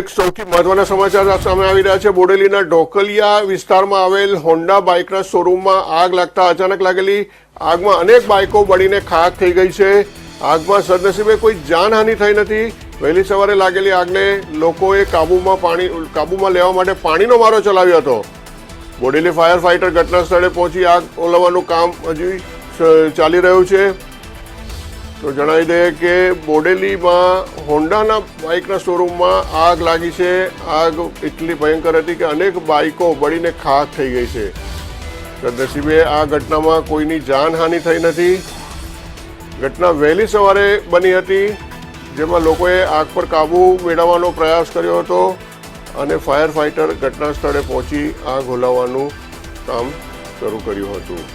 એક સૌથી મહત્વના સમાચાર સામે આવી રહ્યા છે। બોડેલીના ઢોકલિયા વિસ્તારમાં આવેલ હોન્ડા બાઇકના શોરૂમમાં આગ લાગતા અચાનક લાગેલી આગમાં અનેક બાઇકો બળીને ખાખ થઈ ગઈ છે। આગમાં સદનસીબે કોઈ જાનહાનિ થઈ નથી। વહેલી સવારે લાગેલી આગને લોકોએ કાબૂમાં લેવા માટે પાણીનો મારો ચલાવ્યો હતો। બોડેલી ફાયર ફાઇટર ઘટના સ્થળે પહોંચી આગ ઓલવવાનું કામ હજી ચાલી રહ્યું છે। તો જણાવી દઈએ કે બોડેલીમાં હોન્ડાના બાઇકના શોરૂમમાં આગ લાગી છે। આગ એટલી ભયંકર હતી કે અનેક બાઇકો બળીને ખાખ થઈ ગઈ છે। સદનસીબે આ ઘટનામાં કોઈની જાનહાનિ થઈ નથી। ઘટના વહેલી સવારે બની હતી, જેમાં લોકોએ આગ પર કાબૂ મેળવવાનો પ્રયાસ કર્યો હતો અને ફાયર ફાઇટર ઘટના સ્થળે પહોંચી આગ ઓલવવાનું કામ શરૂ કર્યું હતું।